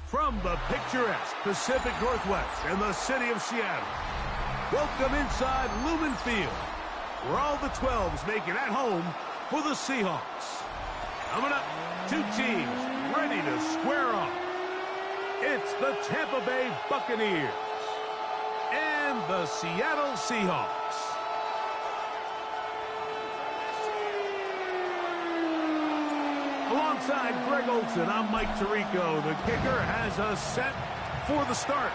From the picturesque Pacific Northwest and the city of Seattle, welcome inside Lumen Field, where all the 12s make it at home for the Seahawks. Coming up, two teams ready to square off. It's the Tampa Bay Buccaneers and the Seattle Seahawks. Alongside Greg Olsen, I'm Mike Tirico. The kicker has us set for the start.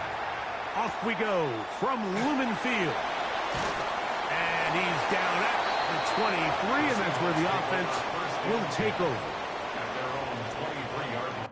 Off we go from Lumen Field. And he's down at the 23, and that's where the offense will take over. At their own 23-yard line.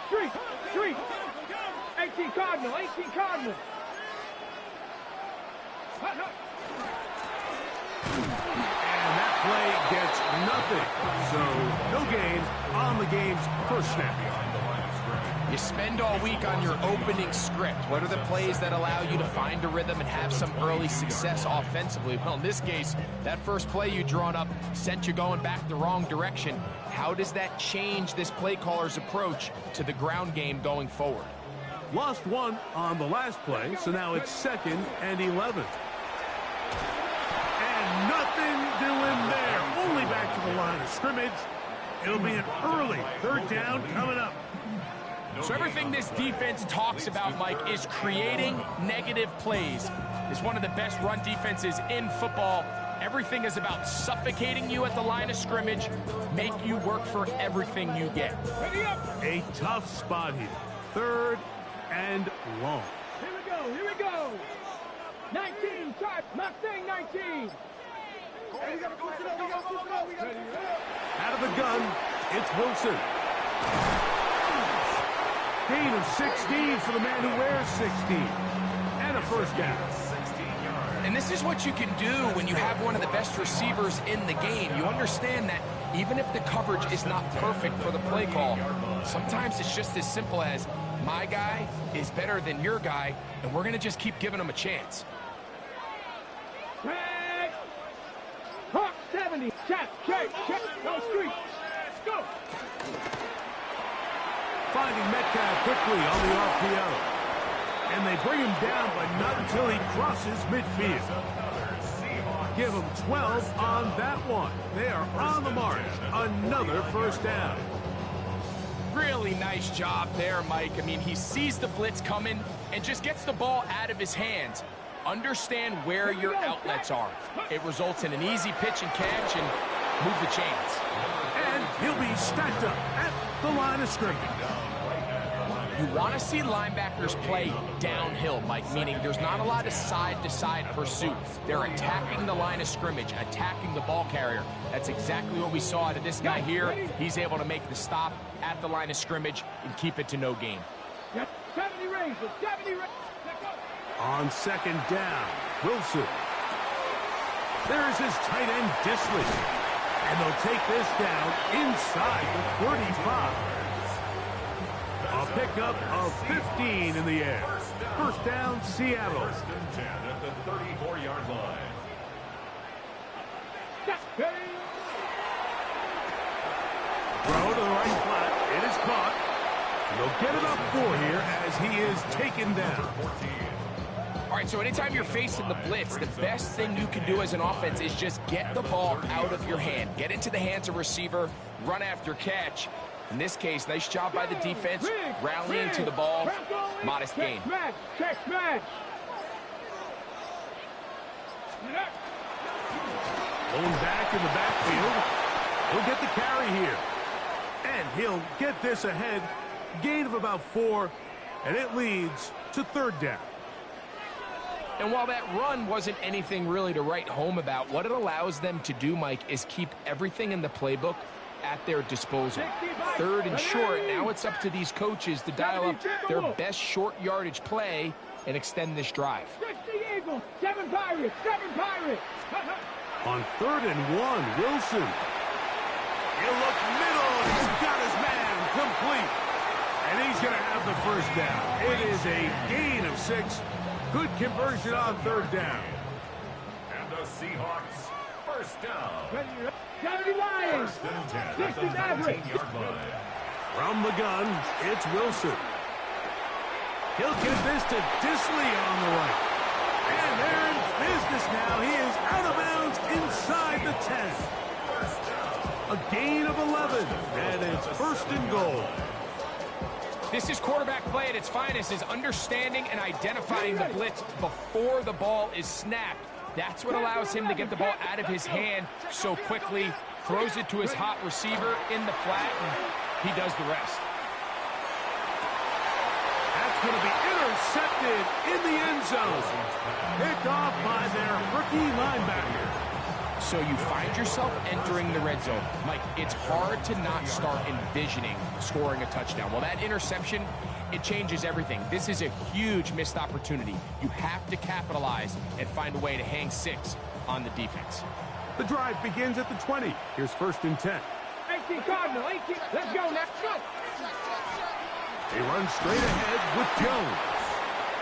Street. 18 Cardinal. And that play gets nothing. So no gain on the game's first snap. You spend all week on your opening script. What are the plays that allow you to find a rhythm and have some early success offensively? Well, in this case, that first play you drawn up sent you going back the wrong direction. How does that change this play caller's approach to the ground game going forward? Lost one on the last play, so now it's 2nd and 11. And nothing doing there. Only back to the line of scrimmage. It'll be an early 3rd down coming up. So everything this defense talks about, Mike, is creating negative plays. It's one of the best run defenses in football. Everything is about suffocating you at the line of scrimmage, make you work for everything you get. A tough spot here. 3rd and long. Here we go. 19, Mustang 19. Out of the gun, it's Wilson. Gain of 16 for the man who wears 16. And a 1st down. And this is what you can do when you have one of the best receivers in the game. You understand that even if the coverage is not perfect for the play call, sometimes it's just as simple as, my guy is better than your guy, and we're going to just keep giving him a chance. Hawk 70. Check. Go street. Let's go. Finding Metcalf quickly on the RPO. And they bring him down, but not until he crosses midfield. Give him 12 on that one. They are on the march. Another 1st down. Really nice job there, Mike. I mean, he sees the blitz coming and just gets the ball out of his hands. Understand where your outlets are. It results in an easy pitch and catch and move the chains. And he'll be stacked up at the line of scrimmage. You want to see linebackers play downhill, Mike, meaning there's not a lot of side-to-side pursuit. They're attacking the line of scrimmage, attacking the ball carrier. That's exactly what we saw out of this guy here. He's able to make the stop at the line of scrimmage and keep it to no gain. 70 ranges, 70 ranges. On second down, Wilson. There's his tight end, Disley. And they'll take this down inside the 35. A pickup of 15 in the air. First down, Seattle. First and 10 at the 34-yard line. Throw to the right flat. It is caught. And they'll get it up 4 here as he is taken down. All right, so anytime you're facing the blitz, the best thing you can do as an offense is just get the ball out of your hand. Get into the hands of receiver, run after catch. In this case, nice job by the defense, rallying to the ball, modest gain. Check match. Going back in the backfield. He'll get the carry here. And he'll get this ahead. Gain of about 4, and it leads to third down. And while that run wasn't anything really to write home about, what it allows them to do, Mike, is keep everything in the playbook at their disposal. Third and short, now it's up to these coaches to dial up their best short yardage play and extend this drive. 7 Pirates, 7 Pirates. On 3rd and 1, Wilson. He'll look middle. He's got his man complete. And he's going to have the first down. It is a gain of 6. Good conversion on 3rd down. And the Seahawks, first down. 70 Lions. First and 10 at the 19-yard line. From the gun, it's Wilson. He'll get this to Disley on the right. And they're in business now. He is out of bounds inside the 10. A gain of 11. And it's 1st and goal. This is quarterback play at its finest, is understanding and identifying the blitz before the ball is snapped. That's what allows him to get the ball out of his hand so quickly, throws it to his hot receiver in the flat, and he does the rest. That's going to be intercepted in the end zone. Picked off by their rookie linebacker. So you find yourself entering the red zone. Mike, it's hard to not start envisioning scoring a touchdown. Well, that interception, it changes everything. This is a huge missed opportunity. You have to capitalize and find a way to hang 6 on the defense. The drive begins at the 20. Here's 1st and 10. 18 Cardinal, 18. Let's go now. Go. They run straight ahead with Jones.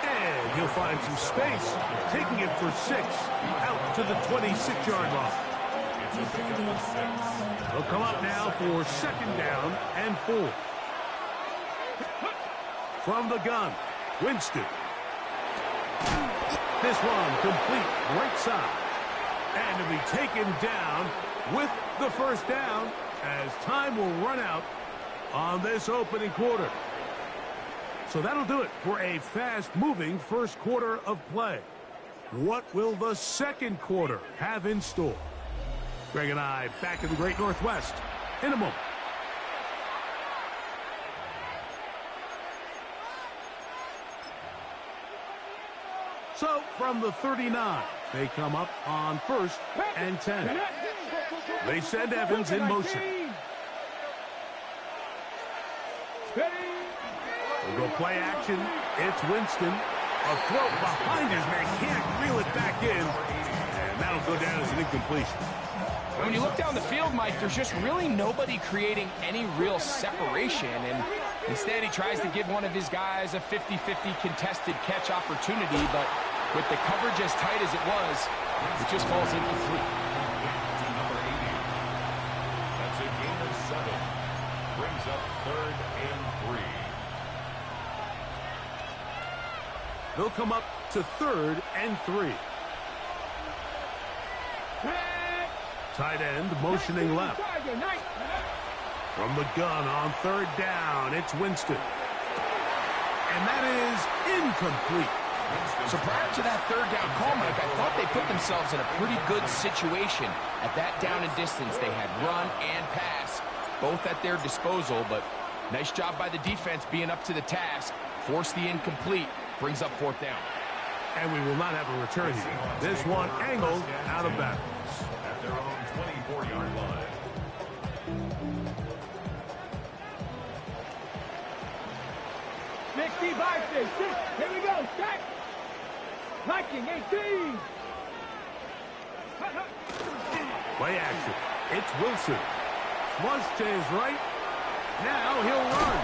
And he'll find some space, taking it for 6 out to the 26-yard line. It's a pickup of 6. They'll come up now for 2nd down and 4. From the gun, Winston. This one complete right side. And to be taken down with the first down as time will run out on this opening quarter. So that'll do it for a fast-moving first quarter of play. What will the second quarter have in store? Greg and I back in the Great Northwest in a moment. So from the 39, they come up on 1st and 10. They send Evans in motion. We'll go play action. It's Winston. A throw behind his man. Can't reel it back in. And that'll go down as an incompletion. When you look down the field, Mike, there's just really nobody creating any real separation. And instead, he tries to give one of his guys a 50-50 contested catch opportunity. But with the coverage as tight as it was, it just falls incomplete. To number 80. That's a gain of 7. Brings up 3rd and 3. They'll come up to 3rd and 3. Tight end motioning left. From the gun on 3rd down, it's Winston. And that is incomplete. So prior to that 3rd down call, Mike, I thought they put themselves in a pretty good situation. At that down and distance, they had run and pass, both at their disposal, but Nice job by the defense being up to the task. Force the incomplete. Brings up 4th down. And we will not have a return here. This one angled out of bounds. At their own 24-yard line. Here we go. Check. Viking 18. Play action. It's Wilson. Flush to his right. Now he'll run.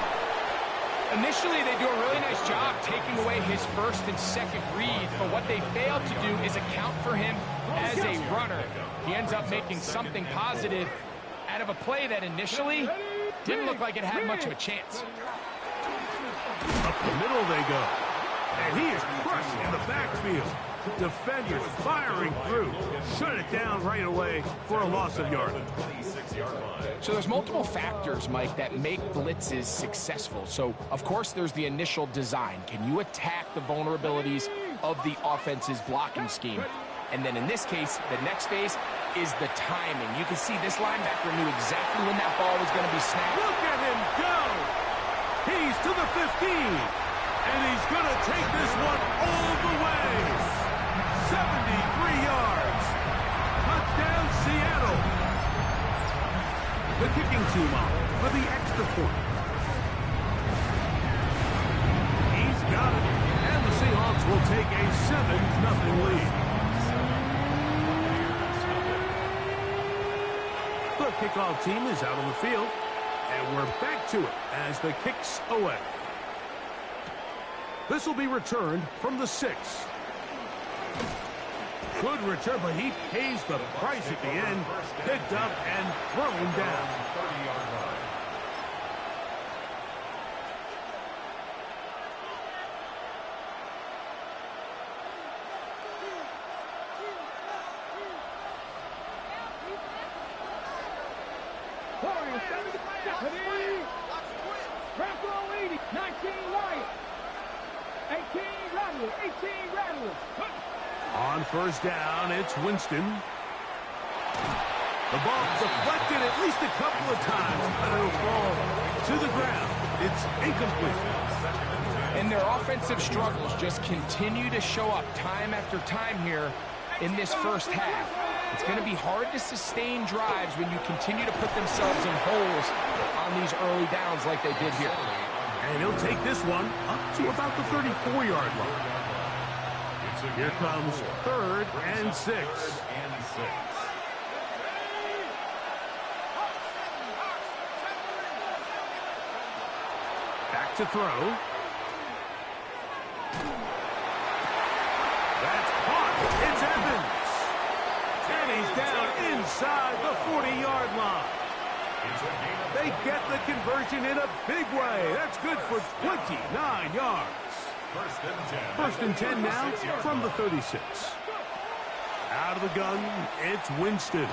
Initially, they do a really nice job taking away his first and second reads, but what they fail to do is account for him as a runner. He ends up making something positive out of a play that initially didn't look like it had much of a chance. Up the middle they go. And he is crushed in the backfield. Defenders firing through. Shut it down right away for a loss of yardage. So there's multiple factors, Mike, that make blitzes successful. So, of course, there's the initial design. Can you attack the vulnerabilities of the offense's blocking scheme? And then in this case, the next phase is the timing. You can see this linebacker knew exactly when that ball was going to be snapped. Look at him go! He's to the 15. And he's going to take this one all the way. 73 yards. Touchdown, Seattle. The kicking team on for the extra point. He's got it. And the Seahawks will take a 7-0 lead. The kickoff team is out on the field. And we're back to it as the kick's away. This will be returned from the 6. Good return, but he pays the price at the end. Picked up and thrown down. 30-yard line. On first down, it's Winston. The ball deflected at least a couple of times, but it'll fall to the ground. It's incomplete. And their offensive struggles just continue to show up time after time here in this first half. It's going to be hard to sustain drives when you continue to put themselves in holes on these early downs like they did here. And he'll take this one up to about the 34-yard line. Here comes 3rd and 6. Back to throw. That's caught. It's Evans. And he's down inside the 40-yard line. They get the conversion in a big way. That's good for 29 yards. First and 10 now from the 36. Out of the gun, it's Winston.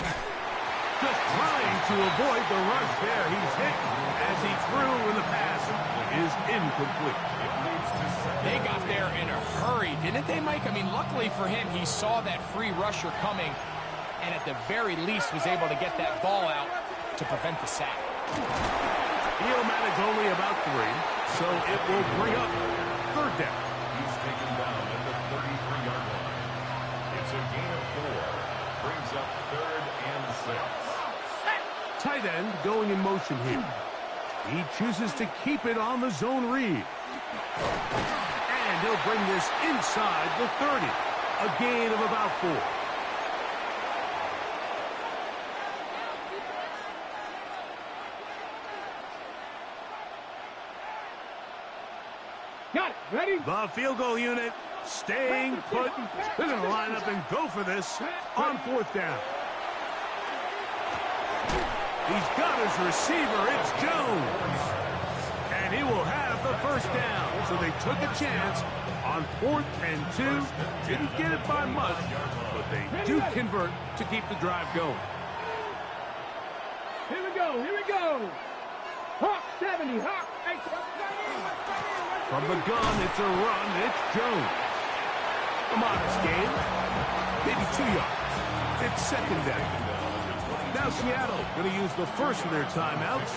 Just trying to avoid the rush there. He's hit as he threw, and the pass is incomplete. They got there in a hurry, didn't they, Mike? I mean, luckily for him, he saw that free rusher coming, and at the very least was able to get that ball out to prevent the sack. He'll manage only about 3, so it will bring up 3rd down. He's taken down at the 33-yard line. It's a gain of 4. Brings up 3rd and 6. Tight end going in motion here. He chooses to keep it on the zone read. And he'll bring this inside the 30. A gain of about 4. Got it. Ready? The field goal unit staying put. They're going to line up and go for this on 4th down. He's got his receiver. It's Jones. And he will have the first down. So they took a chance on 4th and 2. Didn't get it by much, but they do convert to keep the drive going. Here we go. Here we go. Hawk 70. Hawk 80. From the gun, it's a run. It's Jones. A modest gain. Maybe 2 yards. It's 2nd down. Now Seattle going to use the first of their timeouts.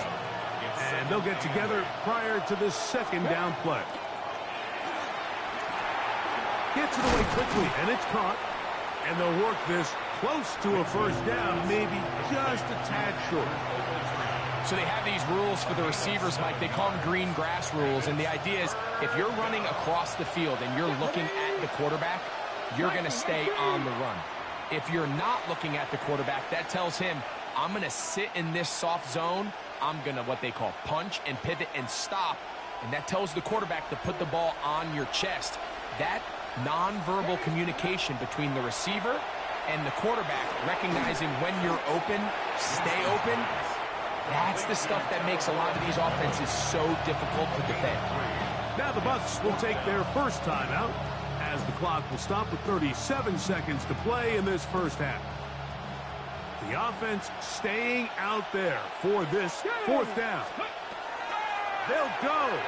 And they'll get together prior to this second down play. Gets it away quickly, and it's caught. And they'll work this close to a first down, maybe just a tad short. So they have these rules for the receivers, Mike. They call them green grass rules. And the idea is if you're running across the field and you're looking at the quarterback, you're going to stay on the run. If you're not looking at the quarterback, that tells him, I'm going to sit in this soft zone. I'm going to what they call punch and pivot and stop. And that tells the quarterback to put the ball on your chest. That nonverbal communication between the receiver and the quarterback, recognizing when you're open, stay open, that's the stuff that makes a lot of these offenses so difficult to defend. Now the Bucs will take their first timeout as the clock will stop with 37 seconds to play in this first half. The offense staying out there for this fourth down. They'll go.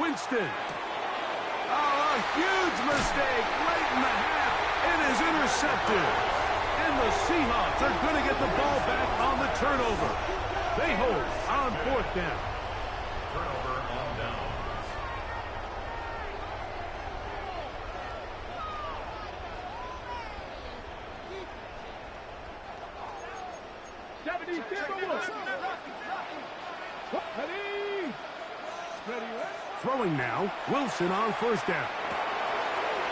Winston. Oh, a huge mistake late in the half. It is intercepted. And the Seahawks are going to get the ball back on the turnover. They hold on fourth down. Turnover on down. Throwing now, Wilson on first down.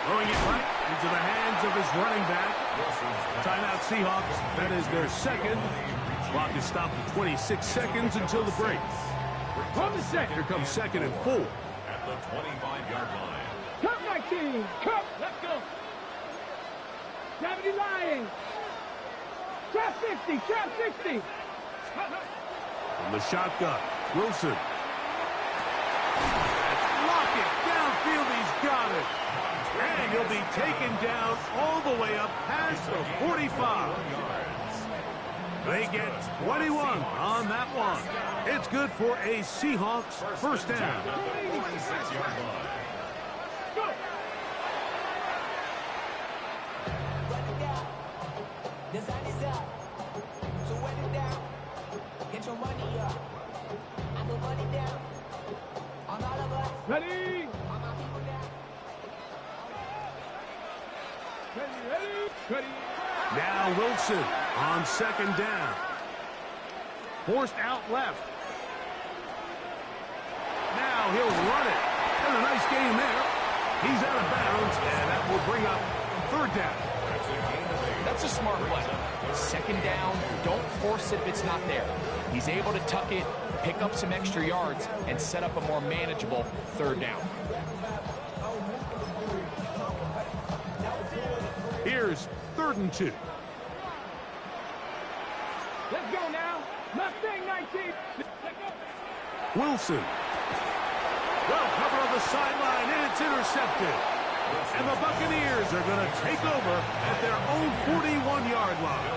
Throwing it right into the hands of his running back. Timeout Seahawks. That is their second. Clock is stopped at 26 seconds until the break. On the set. Here comes second and 4. At the 25-yard line. Cup 19. Cup. Let's go. 70 Lions. Trap 60. Trap 60. From the shotgun, Wilson. Lock it. Downfield, he's got it. And he'll be taken down all the way up past the 45. They get 21 on that one. It's good for a Seahawks first down. 26-yard line. Go. The sun is up, so wet it down. Get your money up. I put money down on all of us. Ready. On my people down. Ready. Now Wilson on second down. Forced out left. Now he'll run it. And a nice game there. He's out of bounds, and that will bring up third down. That's a smart play. Second down, don't force it if it's not there. He's able to tuck it, pick up some extra yards, and set up a more manageable third down. Here's 3rd and 2. Let's go now. Mustang 19. Let's go. Wilson. Well covered on the sideline, and it's intercepted. And the Buccaneers are going to take over at their own 41-yard line.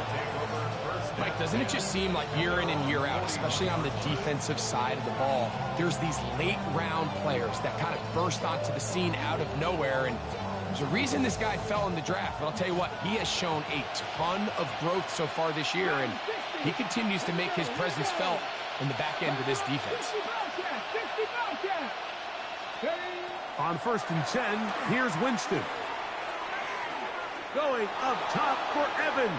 Mike, doesn't it just seem like year in and year out, especially on the defensive side of the ball, there's these late-round players that kind of burst onto the scene out of nowhere, and there's a reason this guy fell in the draft, but I'll tell you what, he has shown a ton of growth so far this year, and he continues to make his presence felt in the back end of this defense. On 1st and 10, here's Winston. Going up top for Evans.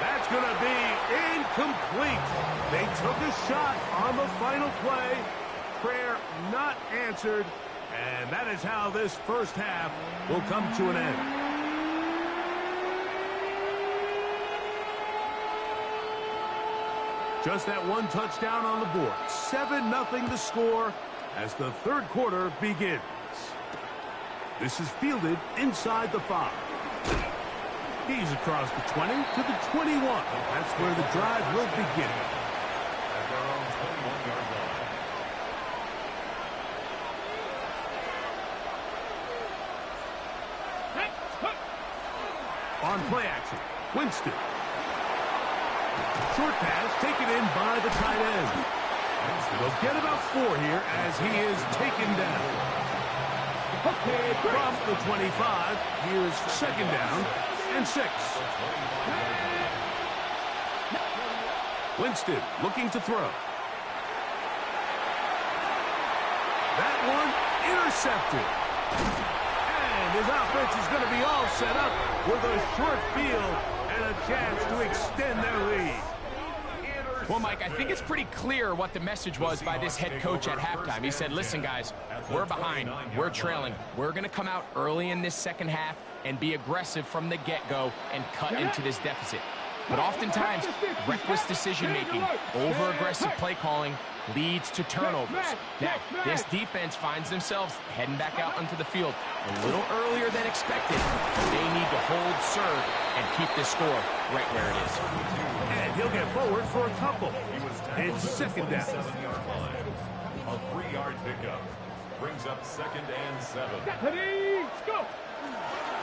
That's going to be incomplete. They took a shot on the final play. Prayer not answered. And that is how this first half will come to an end. Just that one touchdown on the board. 7-0 the score as the third quarter begins. This is fielded inside the 5. He's across the 20 to the 21. That's where the drive will begin. At their own 21-yard line. On play action, Winston. Short pass taken in by the tight end. They'll get about 4 here as he is taken down. From the 25, here's second down and 6. Winston looking to throw. That one intercepted. And his offense is going to be all set up with a short field and a chance to extend their lead. Well, Mike, I think it's pretty clear what the message was by this head coach at halftime. He said, listen, guys, we're behind. We're trailing. We're going to come out early in this second half and be aggressive from the get-go and cut into this deficit. But oftentimes, reckless decision-making, over-aggressive play calling leads to turnovers. Now, this defense finds themselves heading back out onto the field a little earlier than expected. They need to hold serve and keep this score right where it is. And he'll get forward for a couple. It's second down. A 3-yard pickup brings up 2nd and 7. Let's go.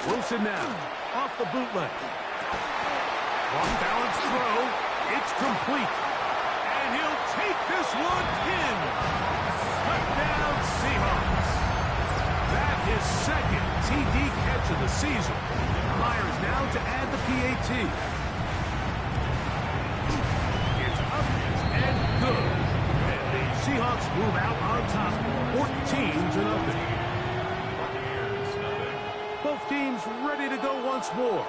Wilson now, off the bootleg. Off-balance throw. It's complete. And he'll take this one in. Touchdown, Seahawks. That is second TD catch of the season. Myers now to add the PAT. It's up and good. And the Seahawks move out on top, 14-0. Both teams ready to go once more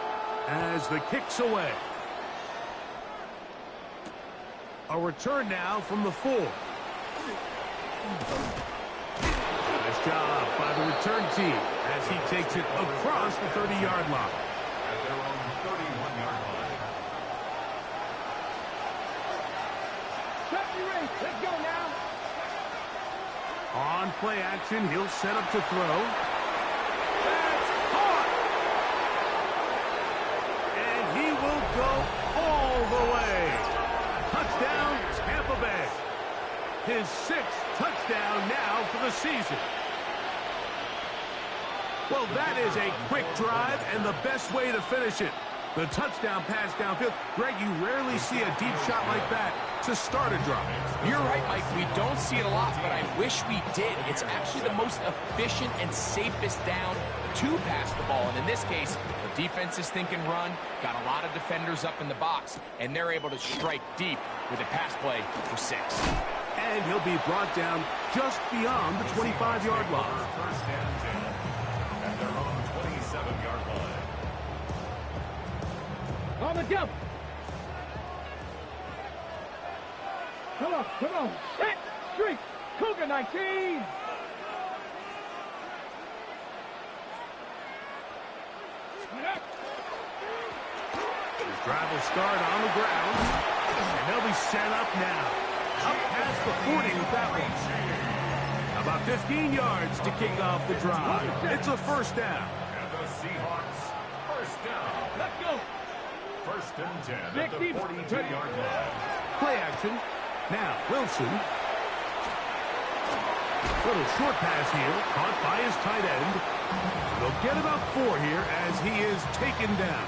as the kick's away. A return now from the 4. Nice job by the return team as he takes it across the 30-yard line. At their own 31-yard line. Let's go now. On play action, he'll set up to throw. That's caught! And he will go all the way. Touchdown, Tampa Bay. His 6th touchdown now for the season. Well, that is a quick drive and the best way to finish it. The touchdown pass downfield. Greg, you rarely see a deep shot like that to start a drive. You're right, Mike. We don't see it a lot, but I wish we did. It's actually the most efficient and safest down to pass the ball. And in this case, the defense is thinking run, got a lot of defenders up in the box, and they're able to strike deep with a pass play for 6. And he'll be brought down just beyond the 25-yard line. First and 10 at their own 27-yard line. On the jump. Come on. Set, streak, Cougar 19. His drive will start on the ground, and they'll be set up now. Up past the 40 with that one. About 15 yards to kick off the drive. It's a first down. And the Seahawks, first down. Let's go. First and 10 at the 42-yard line. Play action. Now, Wilson. Little short pass here, caught by his tight end. They'll get about 4 here as he is taken down.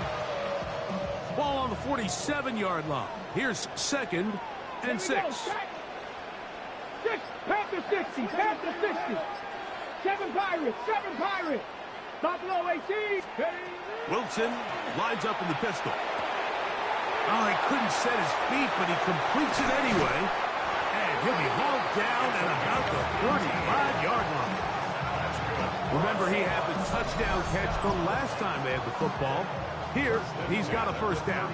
Ball on the 47-yard line. Here's 2nd and 6. 6, past the 60, past the 60. 7 Pirates. Top low 18. Wilson lines up in the pistol. Oh, he couldn't set his feet, but he completes it anyway. And he'll be hauled down at about the 35-yard line. Remember, he had the touchdown catch the last time they had the football. Here, he's got a first down.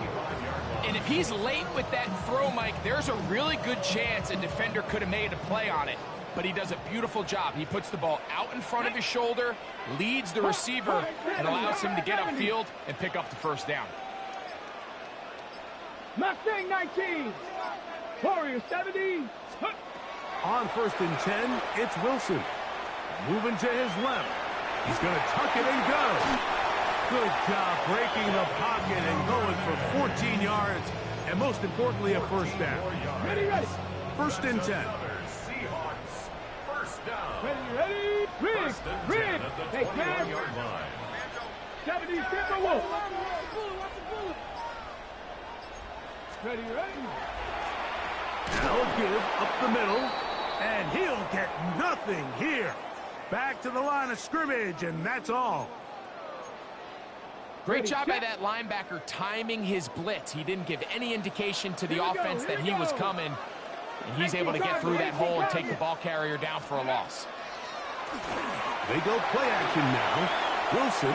And if he's late with that throw, Mike, there's a really good chance a defender could have made a play on it. But he does a beautiful job. He puts the ball out in front of his shoulder, leads the receiver, and allows him to get upfield and pick up the first down. Mustang 19. Warrior 70. On 1st and 10, it's Wilson. Moving to his left. He's going to tuck it and go. Good job breaking the pocket and going for 14 yards. And most importantly, a first down. Ready. 1st and 10. Seahawks, first down. Ready. Rig. Hey, pass. 41-yard line. 70 Timberwolves. Ready. Now a give up the middle. And he'll get nothing here. Back to the line of scrimmage, and that's all. Great job by that linebacker timing his blitz. He didn't give any indication to the offense that he was coming. And he's able to get through that hole and take the ball carrier down for a loss. They go play action now. Wilson.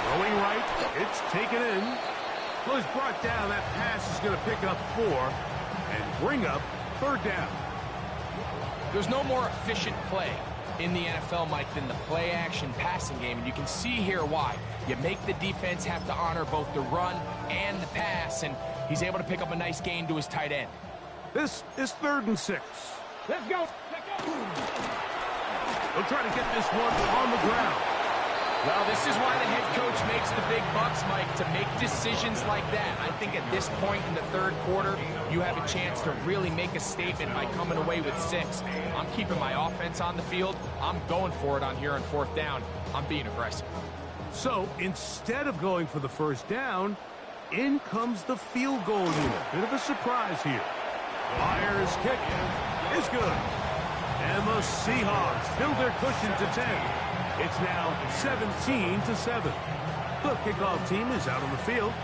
Throwing right. It's taken in. Well, he's brought down. That pass is going to pick up 4 and bring up 3rd down. There's no more efficient play in the NFL, Mike, than the play-action passing game, and you can see here why. You make the defense have to honor both the run and the pass, and he's able to pick up a nice gain to his tight end. This is 3rd and 6. Let's go. Let's go. They'll try to get this one on the ground. Well, this is why the head coach makes the big bucks, Mike, to make decisions like that. I think at this point in the 3rd quarter, you have a chance to really make a statement by coming away with 6. I'm keeping my offense on the field. I'm going for it on here on 4th down. I'm being aggressive. So instead of going for the 1st down, in comes the field goal unit. Bit of a surprise here. Myers' kick is good. And the Seahawks build their cushion to 10. It's now 17-7. The kickoff team is out on the field,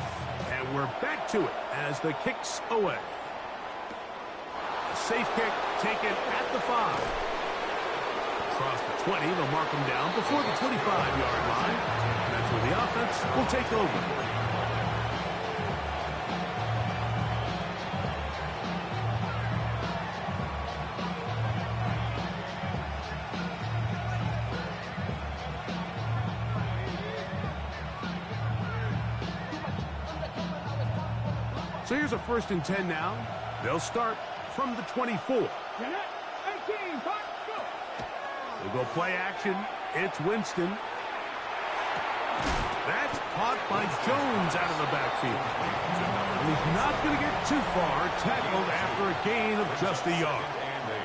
and we're back to it as the kick's away. A safe kick taken at the 5. Across the 20, they'll mark them down before the 25-yard line. That's where the offense will take over. So here's a 1st and 10 now. They'll start from the 24. 18, go. They'll go play action. It's Winston. That's caught by Jones out of the backfield. And he's not going to get too far, tackled after a gain of just a yard. And 8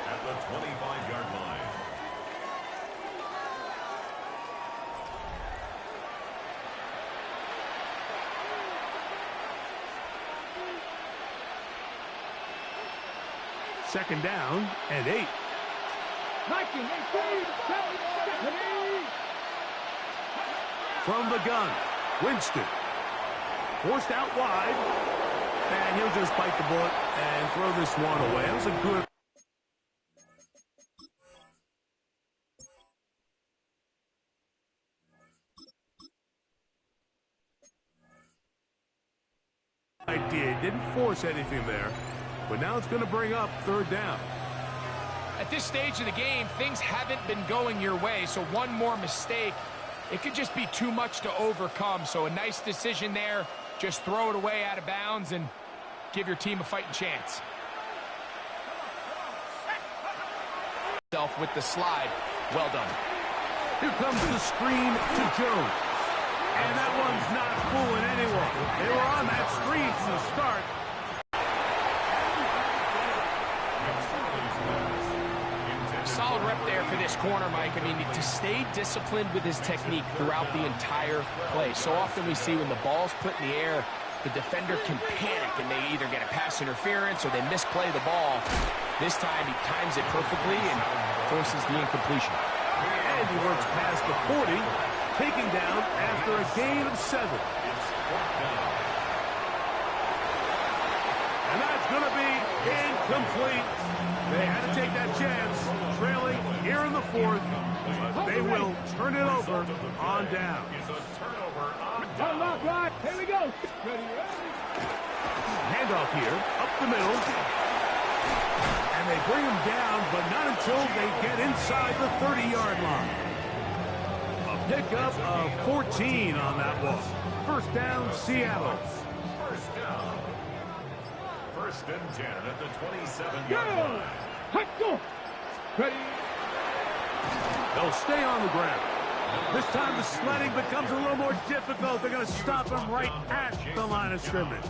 at the 25-yard line. Second down and 8. 19, 18, From the gun, Winston. Forced out wide. And he'll just bite the bullet and throw this one away. That was a good idea. Didn't force anything there. But now it's going to bring up 3rd down. At this stage of the game, things haven't been going your way, so one more mistake, it could just be too much to overcome. So a nice decision there. Just throw it away out of bounds and give your team a fighting chance. With the slide. Well done. Here comes the screen to Jones. And that one's not fooling anyone. They were on that screen from the start. Solid rep there for this corner, Mike. I mean, to stay disciplined with his technique throughout the entire play. So often we see when the ball's put in the air, the defender can panic and they either get a pass interference or they misplay the ball. This time he times it perfectly and forces the incompletion. And he works past the 40, taking down after a gain of 7. And that's going to be incomplete. They had to take that chance, trailing here in the 4th. But they will turn it over on down. Unlock right. Here we go. Handoff here, up the middle. And they bring him down, but not until they get inside the 30-yard line. A pickup of 14 on that one. 1st down, Seattle. 1st and 10 at the 27-yard line. Let's go. Ready. They'll stay on the ground. This time the sledding becomes a little more difficult. They're going to stop him right at the line of scrimmage.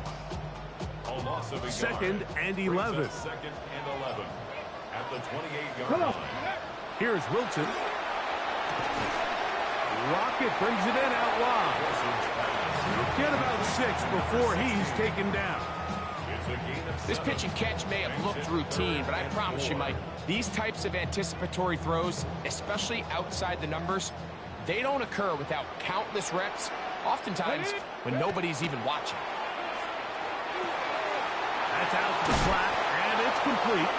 2nd and 11. 2nd and 11 at the 28-yard line. Here's Wilson. Rocket brings it in out wide. Get about 6 before he's taken down. This pitch and catch may have looked routine, but I promise you, Mike, these types of anticipatory throws, especially outside the numbers, they don't occur without countless reps, oftentimes when nobody's even watching. That's out to the flat, and it's complete.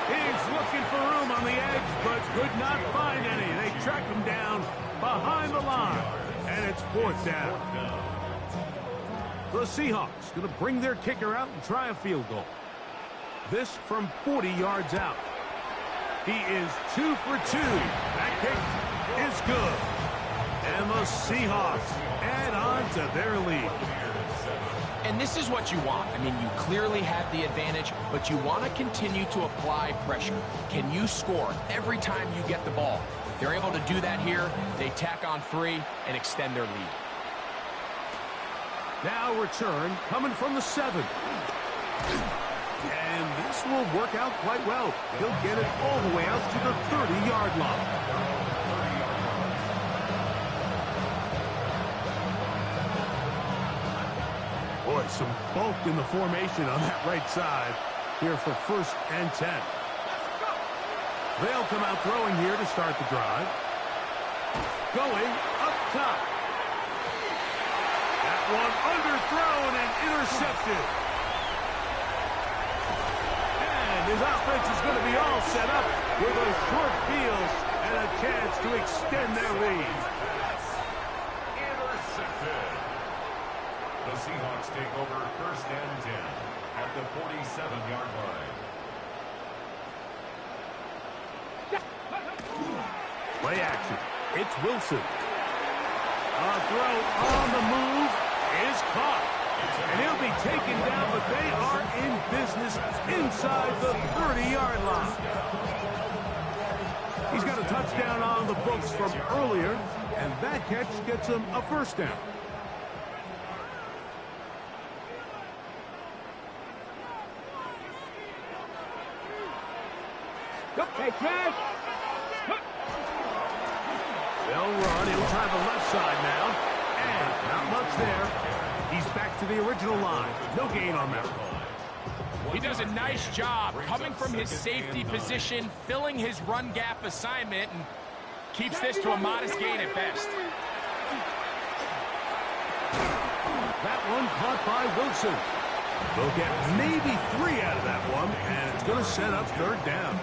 He's looking for room on the edge, but could not find any. They track him down behind the line, and it's 4th down. The Seahawks going to bring their kicker out and try a field goal. This from 40 yards out. He is 2 for 2. That kick is good. And the Seahawks add on to their lead. And this is what you want. I mean, you clearly have the advantage, but you want to continue to apply pressure. Can you score every time you get the ball? If they're able to do that here, they tack on 3 and extend their lead. Now return coming from the 7. And this will work out quite well. He'll get it all the way out to the 30-yard line. Boy, some bulk in the formation on that right side here for 1st and 10. They'll come out throwing here to start the drive. Going up top. That one underthrown and intercepted. And his offense is going to be all set up with a short field and a chance to extend their lead. Intercepted. The Seahawks take over 1st and 10 at the 47-yard line. Play action. It's Wilson. A throw on the move is caught. And he'll be taken down, but they are in business inside the 30-yard line. He's got a touchdown on the books from earlier, and that catch gets him a 1st down. Hey, Chad. They'll run. He'll try the left side now. And not much there. He's back to the original line. No gain on that one. He does a nice job coming from his safety position, filling his run gap assignment, and keeps this to a modest gain at best. That one caught by Wilson. They'll get maybe 3 out of that one, and it's going to set up 3rd down.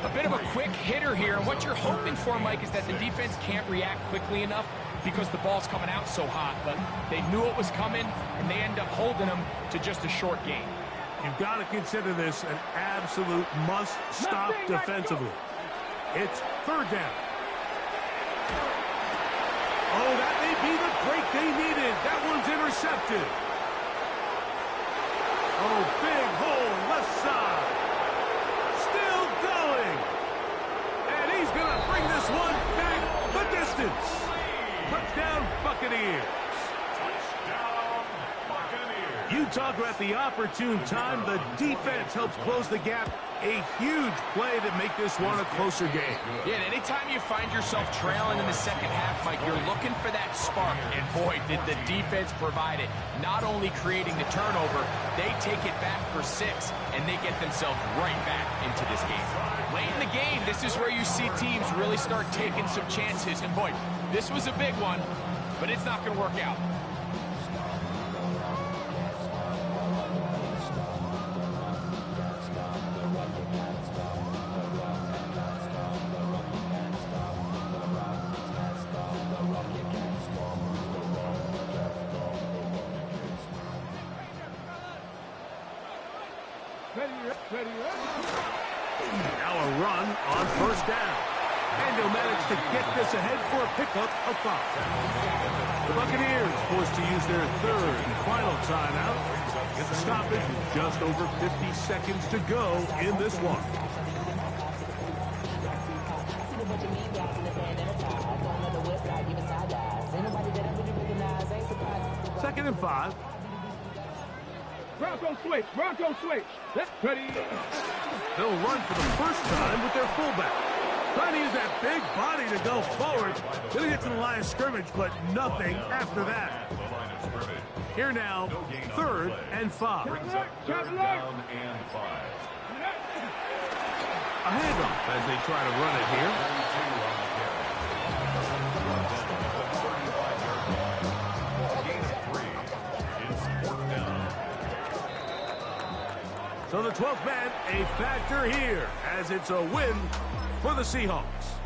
A bit of a quick hitter here, and what you're hoping for, Mike, is that the defense can't react quickly enough because the ball's coming out so hot, but they knew it was coming, and they end up holding them to just a short gain. You've got to consider this an absolute must-stop defensively. It's 3rd down. Oh, that may be the break they needed. That one's intercepted. Oh, big hole left side. Still going. And he's going to bring this one back the distance. Touchdown, Buccaneers. You talk about the opportune time. The defense helps close the gap. A huge play to make this one a closer game. Yeah, and anytime you find yourself trailing in the second half, Mike, you're looking for that spark. And boy, did the defense provide it. Not only creating the turnover, they take it back for 6, and they get themselves right back into this game. Late in the game, this is where you see teams really start taking some chances. And boy, this was a big one, but it's not going to work out. Now a run on 1st down. And he'll manage to get this ahead for a pickup of 5. The Buccaneers forced to use their 3rd and final timeout. Get the stoppage with just over 50 seconds to go in this one. 2nd and 5. Bronco switch. Bronco switch. That's pretty. They'll run for the first time with their fullback. Trying to use that big body to go forward. Gonna get to the line of scrimmage, but nothing after that. Here now, 3rd and 5. A handoff as they try to run it here. So the 12th man, a factor here, as it's a win for the Seahawks.